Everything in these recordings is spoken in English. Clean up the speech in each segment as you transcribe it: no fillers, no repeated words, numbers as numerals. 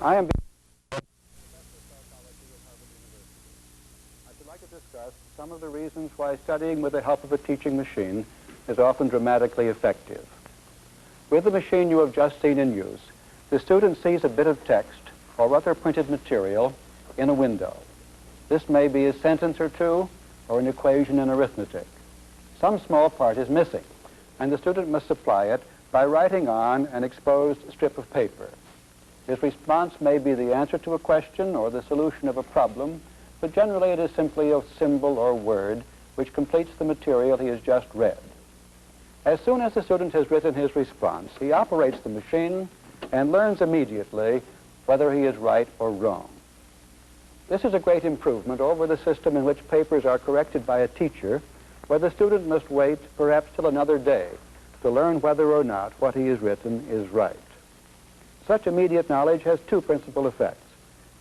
I am I'd like to discuss some of the reasons why studying with the help of a teaching machine is often dramatically effective. With the machine you have just seen in use, the student sees a bit of text or other printed material in a window. This may be a sentence or two or an equation in arithmetic. Some small part is missing, and the student must supply it by writing on an exposed strip of paper. His response may be the answer to a question or the solution of a problem, but generally it is simply a symbol or word which completes the material he has just read. As soon as the student has written his response, he operates the machine and learns immediately whether he is right or wrong. This is a great improvement over the system in which papers are corrected by a teacher, where the student must wait perhaps till another day to learn whether or not what he has written is right. Such immediate knowledge has two principal effects.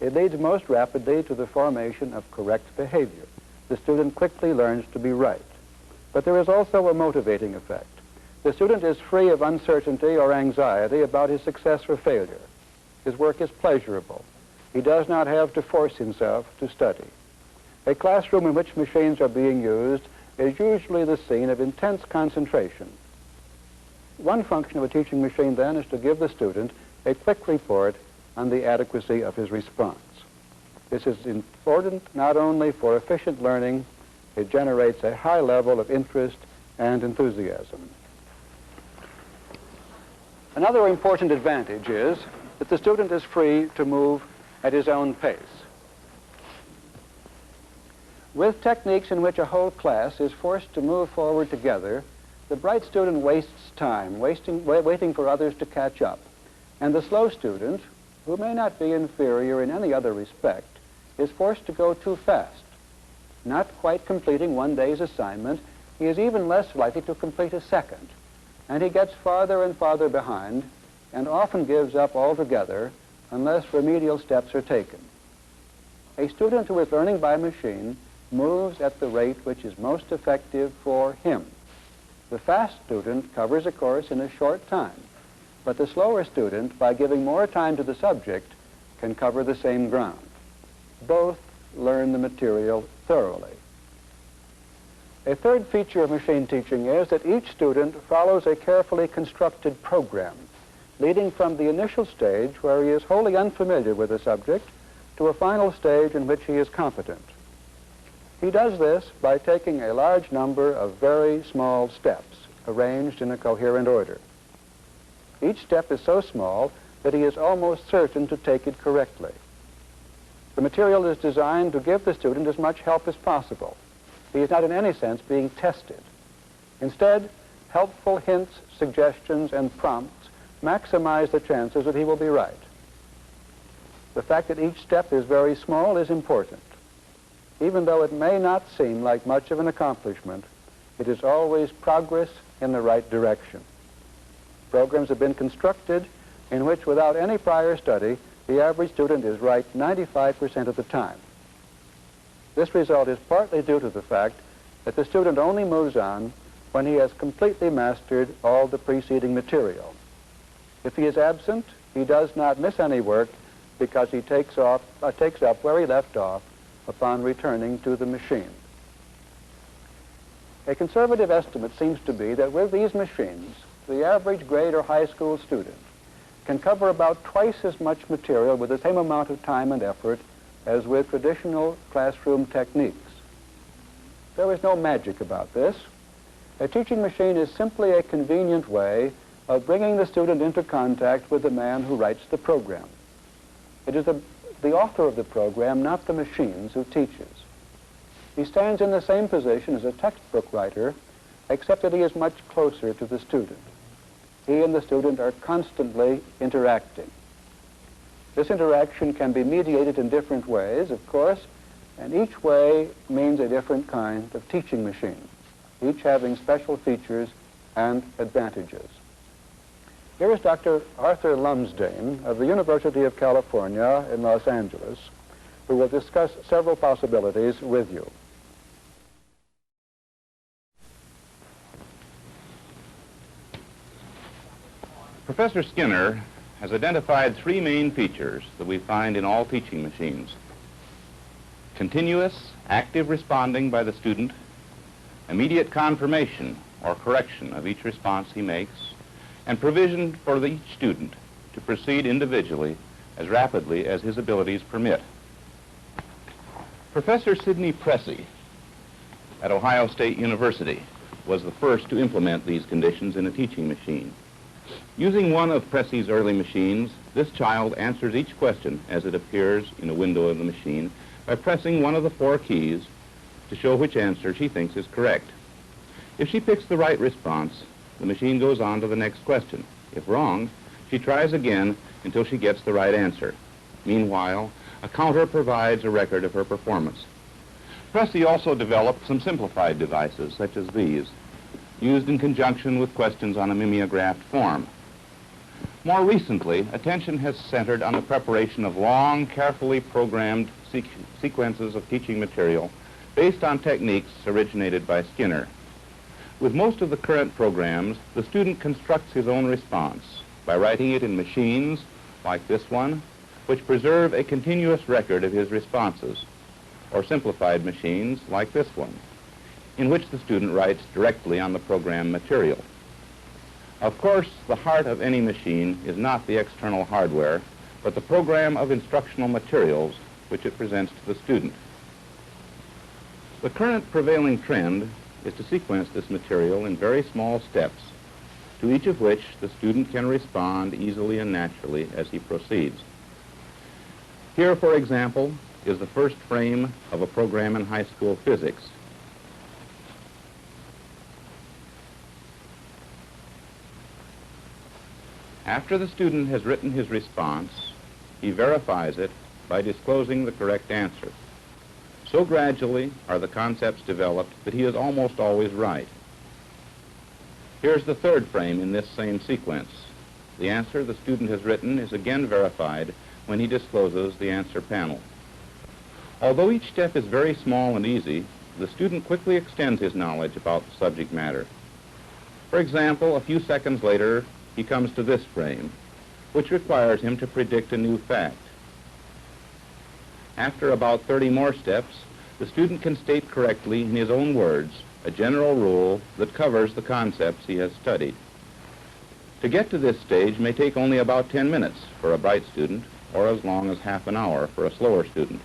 It leads most rapidly to the formation of correct behavior. The student quickly learns to be right. But there is also a motivating effect. The student is free of uncertainty or anxiety about his success or failure. His work is pleasurable. He does not have to force himself to study. A classroom in which machines are being used is usually the scene of intense concentration. One function of a teaching machine, then, is to give the student a quick report on the adequacy of his response. This is important not only for efficient learning, it generates a high level of interest and enthusiasm. Another important advantage is that the student is free to move at his own pace. With techniques in which a whole class is forced to move forward together, the bright student wastes time, waiting for others to catch up. And the slow student, who may not be inferior in any other respect, is forced to go too fast. Not quite completing one day's assignment, he is even less likely to complete a second. And he gets farther and farther behind, and often gives up altogether unless remedial steps are taken. A student who is learning by machine moves at the rate which is most effective for him. The fast student covers a course in a short time, but the slower student, by giving more time to the subject, can cover the same ground. Both learn the material thoroughly. A third feature of machine teaching is that each student follows a carefully constructed program, leading from the initial stage where he is wholly unfamiliar with the subject to a final stage in which he is competent. He does this by taking a large number of very small steps arranged in a coherent order. Each step is so small that he is almost certain to take it correctly. The material is designed to give the student as much help as possible. He is not in any sense being tested. Instead, helpful hints, suggestions, and prompts maximize the chances that he will be right. The fact that each step is very small is important. Even though it may not seem like much of an accomplishment, it is always progress in the right direction. Programs have been constructed in which, without any prior study, the average student is right 95% of the time. This result is partly due to the fact that the student only moves on when he has completely mastered all the preceding material. If he is absent, he does not miss any work because he takes up where he left off upon returning to the machine. A conservative estimate seems to be that with these machines, the average grade or high school student can cover about twice as much material with the same amount of time and effort as with traditional classroom techniques. There is no magic about this. A teaching machine is simply a convenient way of bringing the student into contact with the man who writes the program. It is the author of the program, not the machines, who teaches. He stands in the same position as a textbook writer, except that he is much closer to the student. He and the student are constantly interacting. This interaction can be mediated in different ways, of course, and each way means a different kind of teaching machine, each having special features and advantages. Here is Dr. Arthur Lumsdaine of the University of California in Los Angeles, who will discuss several possibilities with you. Professor Skinner has identified three main features that we find in all teaching machines: continuous, active responding by the student, immediate confirmation or correction of each response he makes, and provision for each student to proceed individually as rapidly as his abilities permit. Professor Sidney Pressey at Ohio State University was the first to implement these conditions in a teaching machine. Using one of Pressey's early machines, this child answers each question as it appears in a window of the machine by pressing one of the four keys to show which answer she thinks is correct. If she picks the right response, the machine goes on to the next question. If wrong, she tries again until she gets the right answer. Meanwhile, a counter provides a record of her performance. Pressey also developed some simplified devices, such as these, used in conjunction with questions on a mimeographed form. More recently, attention has centered on the preparation of long, carefully programmed sequences of teaching material based on techniques originated by Skinner. With most of the current programs, the student constructs his own response by writing it in machines, like this one, which preserve a continuous record of his responses, or simplified machines, like this one, in which the student writes directly on the program material. Of course, the heart of any machine is not the external hardware, but the program of instructional materials which it presents to the student. The current prevailing trend is to sequence this material in very small steps, to each of which the student can respond easily and naturally as he proceeds. Here, for example, is the first frame of a program in high school physics. After the student has written his response, he verifies it by disclosing the correct answer. So gradually are the concepts developed that he is almost always right. Here's the third frame in this same sequence. The answer the student has written is again verified when he discloses the answer panel. Although each step is very small and easy, the student quickly extends his knowledge about the subject matter. For example, a few seconds later, he comes to this frame, which requires him to predict a new fact. After about 30 more steps, the student can state correctly in his own words a general rule that covers the concepts he has studied. To get to this stage may take only about 10 minutes for a bright student, or as long as half an hour for a slower student.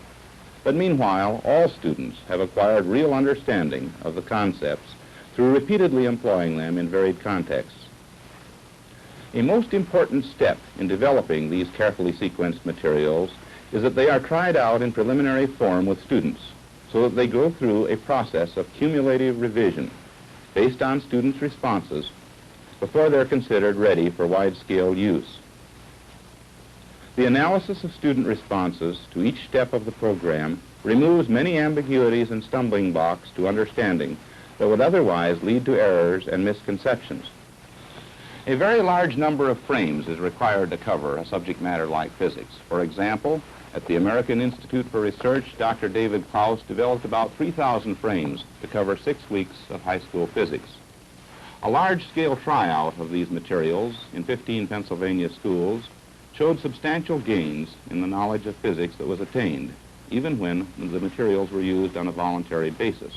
But meanwhile, all students have acquired real understanding of the concepts through repeatedly employing them in varied contexts. A most important step in developing these carefully sequenced materials is that they are tried out in preliminary form with students, so that they go through a process of cumulative revision based on students' responses before they're considered ready for wide-scale use. The analysis of student responses to each step of the program removes many ambiguities and stumbling blocks to understanding that would otherwise lead to errors and misconceptions. A very large number of frames is required to cover a subject matter like physics. For example, at the American Institute for Research, Dr. David Klaus developed about 3,000 frames to cover 6 weeks of high school physics. A large-scale tryout of these materials in 15 Pennsylvania schools showed substantial gains in the knowledge of physics that was attained, even when the materials were used on a voluntary basis.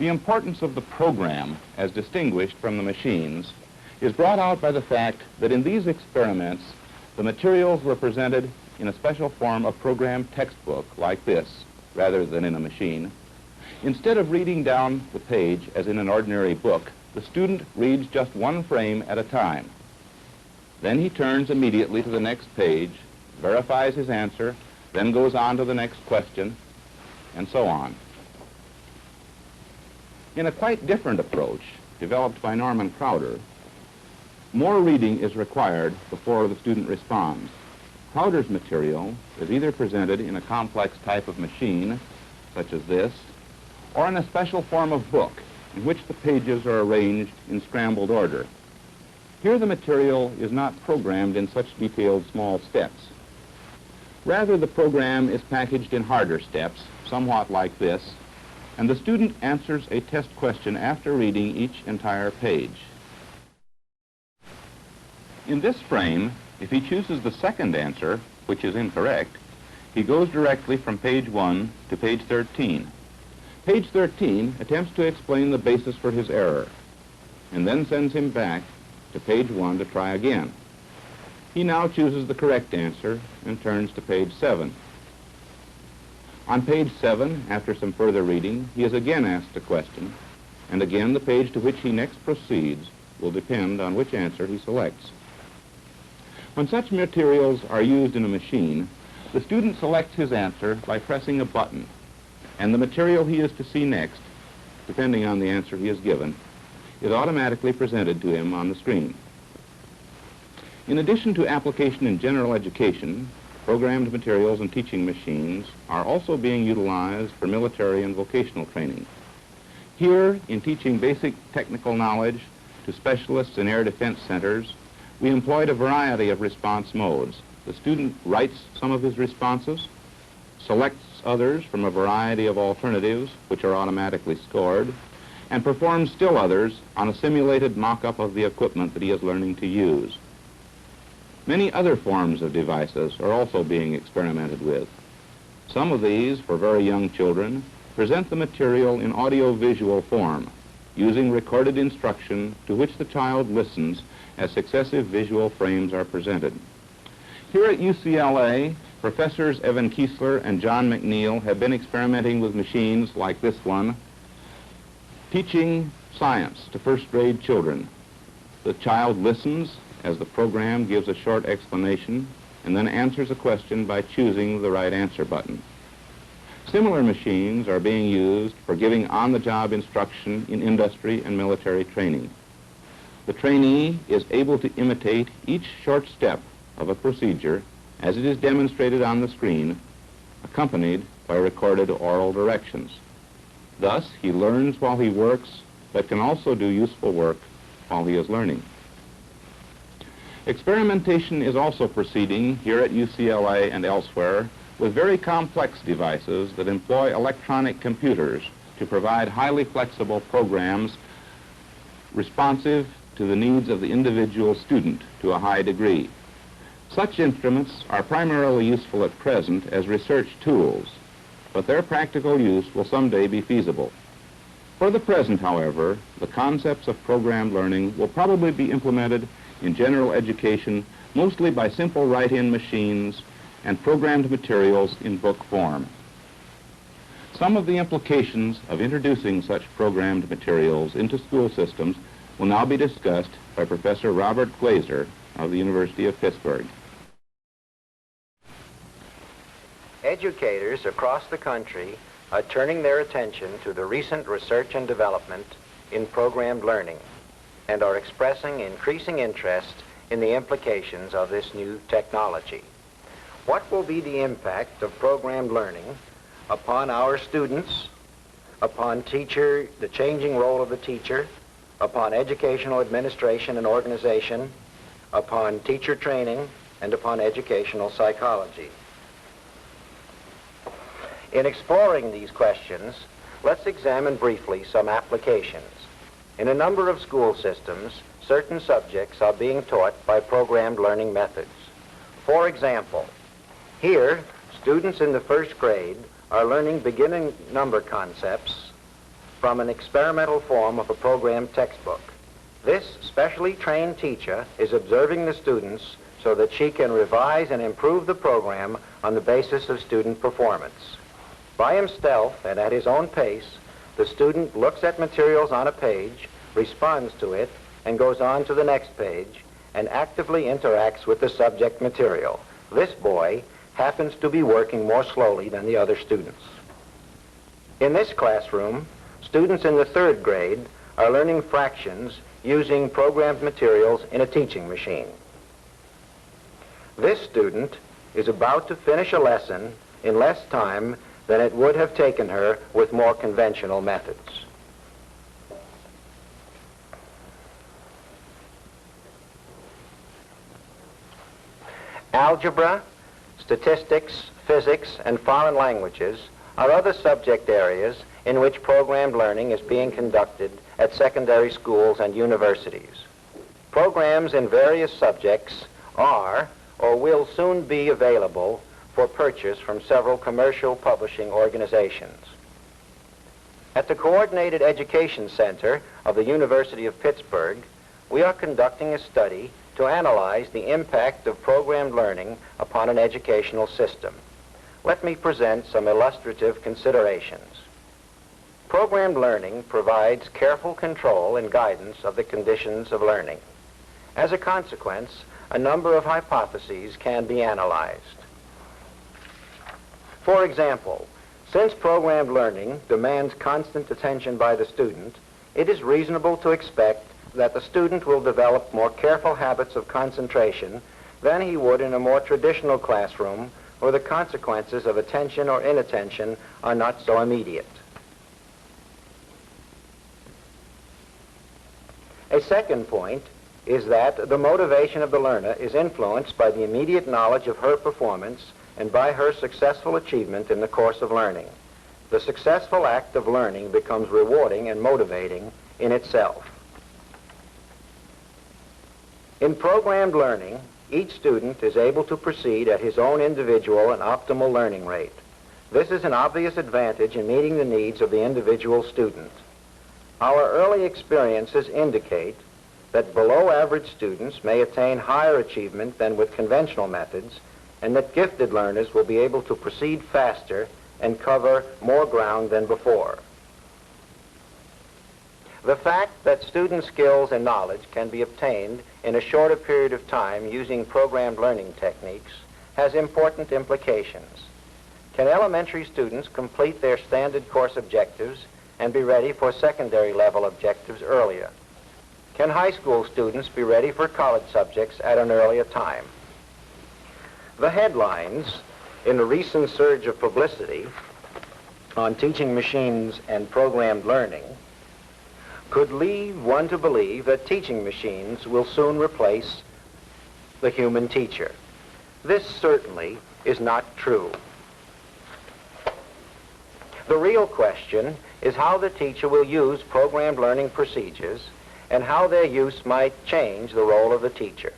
The importance of the program, as distinguished from the machines, is brought out by the fact that in these experiments, the materials were presented in a special form of program textbook like this, rather than in a machine. Instead of reading down the page as in an ordinary book, the student reads just one frame at a time. Then he turns immediately to the next page, verifies his answer, then goes on to the next question, and so on. In a quite different approach, developed by Norman Crowder, more reading is required before the student responds. Crowder's material is either presented in a complex type of machine, such as this, or in a special form of book, in which the pages are arranged in scrambled order. Here the material is not programmed in such detailed small steps. Rather, the program is packaged in harder steps, somewhat like this, and the student answers a test question after reading each entire page. In this frame, if he chooses the second answer, which is incorrect, he goes directly from page 1 to page 13. Page 13 attempts to explain the basis for his error, and then sends him back to page 1 to try again. He now chooses the correct answer and turns to page 7. On page 7, after some further reading, he is again asked a question, and again the page to which he next proceeds will depend on which answer he selects. When such materials are used in a machine, the student selects his answer by pressing a button, and the material he is to see next, depending on the answer he is given, is automatically presented to him on the screen. In addition to application in general education, programmed materials and teaching machines are also being utilized for military and vocational training. Here, in teaching basic technical knowledge to specialists in air defense centers, we employed a variety of response modes. The student writes some of his responses, selects others from a variety of alternatives which are automatically scored, and performs still others on a simulated mock-up of the equipment that he is learning to use. Many other forms of devices are also being experimented with. Some of these, for very young children, present the material in audio-visual form, using recorded instruction to which the child listens as successive visual frames are presented. Here at UCLA, Professors Evan Kiesler and John McNeil have been experimenting with machines like this one, teaching science to first-grade children. The child listens as the program gives a short explanation and then answers a question by choosing the right answer button. Similar machines are being used for giving on-the-job instruction in industry and military training. The trainee is able to imitate each short step of a procedure as it is demonstrated on the screen, accompanied by recorded oral directions. Thus, he learns while he works, but can also do useful work while he is learning. Experimentation is also proceeding here at UCLA and elsewhere with very complex devices that employ electronic computers to provide highly flexible programs responsive to the needs of the individual student to a high degree. Such instruments are primarily useful at present as research tools, but their practical use will someday be feasible. For the present, however, the concepts of programmed learning will probably be implemented in general education mostly by simple write-in machines and programmed materials in book form. Some of the implications of introducing such programmed materials into school systems will now be discussed by Professor Robert Glaser of the University of Pittsburgh. Educators across the country are turning their attention to the recent research and development in programmed learning and are expressing increasing interest in the implications of this new technology. What will be the impact of programmed learning upon our students, upon the changing role of the teacher, upon educational administration and organization, upon teacher training, and upon educational psychology? In exploring these questions, let's examine briefly some applications. In a number of school systems, certain subjects are being taught by programmed learning methods. For example, here, students in the first grade are learning beginning number concepts from an experimental form of a programmed textbook. This specially trained teacher is observing the students so that she can revise and improve the program on the basis of student performance. By himself and at his own pace, the student looks at materials on a page, responds to it, and goes on to the next page, and actively interacts with the subject material. This boy happens to be working more slowly than the other students. In this classroom, students in the third grade are learning fractions using programmed materials in a teaching machine. This student is about to finish a lesson in less time than it would have taken her with more conventional methods. Algebra, statistics, physics, and foreign languages are other subject areas in which programmed learning is being conducted at secondary schools and universities. Programs in various subjects are or will soon be available for purchase from several commercial publishing organizations. At the Coordinated Education Center of the University of Pittsburgh, we are conducting a study to analyze the impact of programmed learning upon an educational system. Let me present some illustrative considerations. Programmed learning provides careful control and guidance of the conditions of learning. As a consequence, a number of hypotheses can be analyzed. For example, since programmed learning demands constant attention by the student, it is reasonable to expect that the student will develop more careful habits of concentration than he would in a more traditional classroom where the consequences of attention or inattention are not so immediate. A second point is that the motivation of the learner is influenced by the immediate knowledge of her performance and by her successful achievement in the course of learning. The successful act of learning becomes rewarding and motivating in itself. In programmed learning, each student is able to proceed at his own individual and optimal learning rate. This is an obvious advantage in meeting the needs of the individual student. Our early experiences indicate that below-average students may attain higher achievement than with conventional methods, and that gifted learners will be able to proceed faster and cover more ground than before. The fact that student skills and knowledge can be obtained in a shorter period of time using programmed learning techniques has important implications. Can elementary students complete their standard course objectives and be ready for secondary level objectives earlier? Can high school students be ready for college subjects at an earlier time? The headlines in the recent surge of publicity on teaching machines and programmed learning could lead one to believe that teaching machines will soon replace the human teacher. This certainly is not true. The real question is how the teacher will use programmed learning procedures and how their use might change the role of the teacher.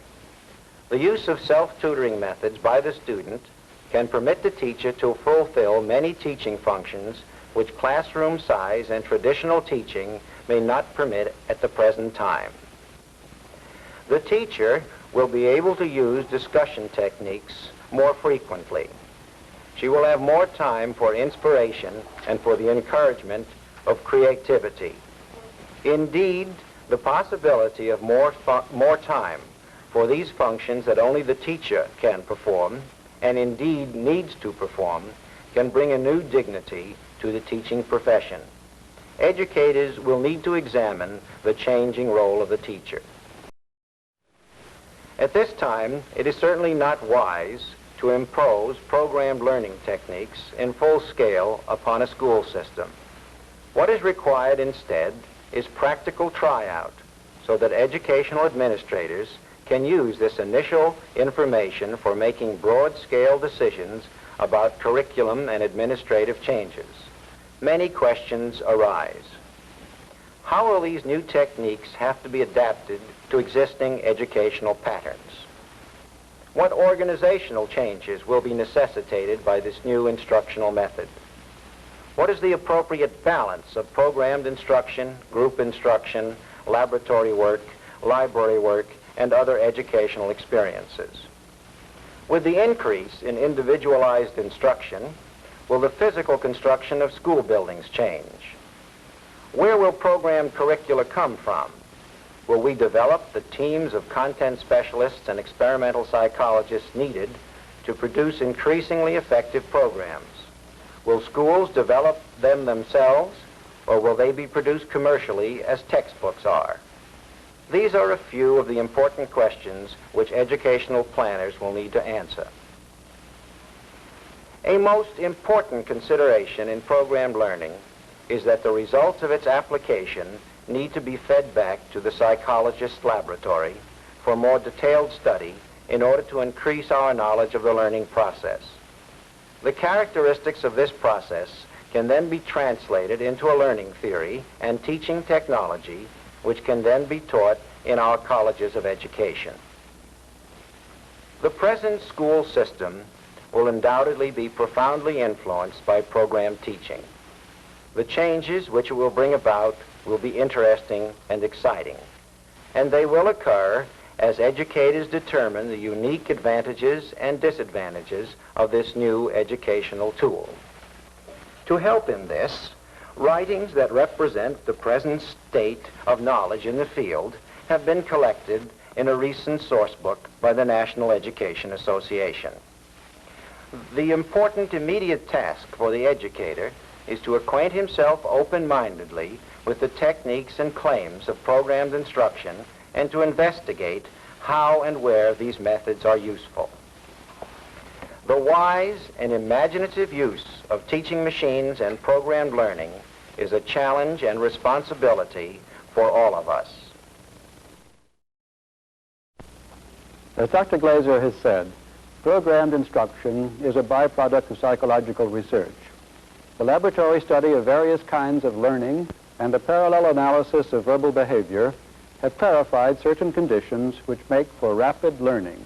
The use of self-tutoring methods by the student can permit the teacher to fulfill many teaching functions which classroom size and traditional teaching may not permit at the present time. The teacher will be able to use discussion techniques more frequently. She will have more time for inspiration and for the encouragement of creativity. Indeed, the possibility of more time for these functions that only the teacher can perform, and indeed needs to perform, can bring a new dignity to the teaching profession. Educators will need to examine the changing role of the teacher. At this time, it is certainly not wise to impose programmed learning techniques in full scale upon a school system. What is required instead is practical tryout so that educational administrators can use this initial information for making broad-scale decisions about curriculum and administrative changes. Many questions arise. How will these new techniques have to be adapted to existing educational patterns? What organizational changes will be necessitated by this new instructional method? What is the appropriate balance of programmed instruction, group instruction, laboratory work, library work, and other educational experiences? With the increase in individualized instruction, will the physical construction of school buildings change? Where will programmed curricula come from? Will we develop the teams of content specialists and experimental psychologists needed to produce increasingly effective programs? Will schools develop them themselves, or will they be produced commercially as textbooks are? These are a few of the important questions which educational planners will need to answer. A most important consideration in programmed learning is that the results of its application need to be fed back to the psychologist's laboratory for more detailed study in order to increase our knowledge of the learning process. The characteristics of this process can then be translated into a learning theory and teaching technology which can then be taught in our colleges of education. The present school system will undoubtedly be profoundly influenced by program teaching. The changes which it will bring about will be interesting and exciting, and they will occur as educators determine the unique advantages and disadvantages of this new educational tool. To help in this, writings that represent the present state of knowledge in the field have been collected in a recent source book by the National Education Association. The important immediate task for the educator is to acquaint himself open-mindedly with the techniques and claims of programmed instruction and to investigate how and where these methods are useful. The wise and imaginative use of teaching machines and programmed learning is a challenge and responsibility for all of us. As Dr. Glaser has said, programmed instruction is a byproduct of psychological research. The laboratory study of various kinds of learning and the parallel analysis of verbal behavior have clarified certain conditions which make for rapid learning.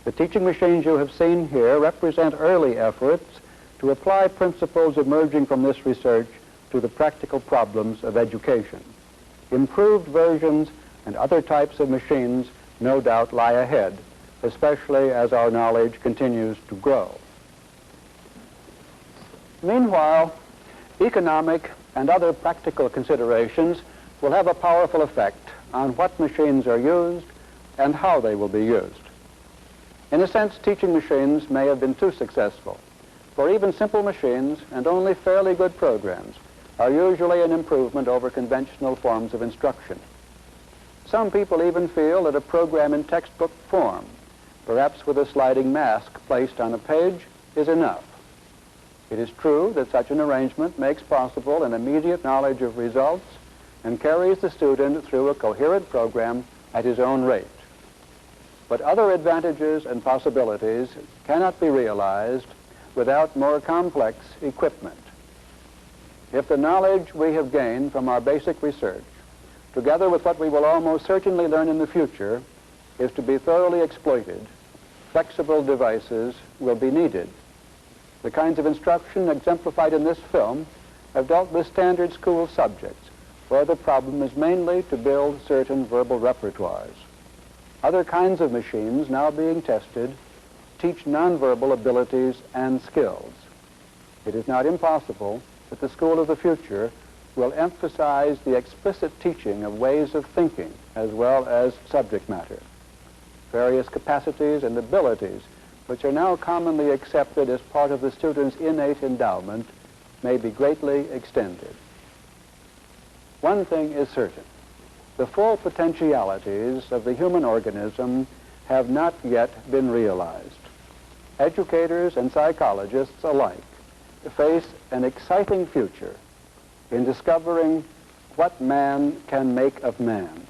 The teaching machines you have seen here represent early efforts to apply principles emerging from this research to the practical problems of education. Improved versions and other types of machines no doubt lie ahead, especially as our knowledge continues to grow. Meanwhile, economic and other practical considerations will have a powerful effect on what machines are used and how they will be used. In a sense, teaching machines may have been too successful, for even simple machines and only fairly good programs are usually an improvement over conventional forms of instruction. Some people even feel that a program in textbook form, perhaps with a sliding mask placed on a page, is enough. It is true that such an arrangement makes possible an immediate knowledge of results and carries the student through a coherent program at his own rate. But other advantages and possibilities cannot be realized without more complex equipment. If the knowledge we have gained from our basic research, together with what we will almost certainly learn in the future, is to be thoroughly exploited, flexible devices will be needed. The kinds of instruction exemplified in this film have dealt with standard school subjects, where the problem is mainly to build certain verbal repertoires. Other kinds of machines now being tested teach nonverbal abilities and skills. It is not impossible that the school of the future will emphasize the explicit teaching of ways of thinking as well as subject matter. Various capacities and abilities which are now commonly accepted as part of the student's innate endowment may be greatly extended. One thing is certain. The full potentialities of the human organism have not yet been realized. Educators and psychologists alike face an exciting future in discovering what man can make of man.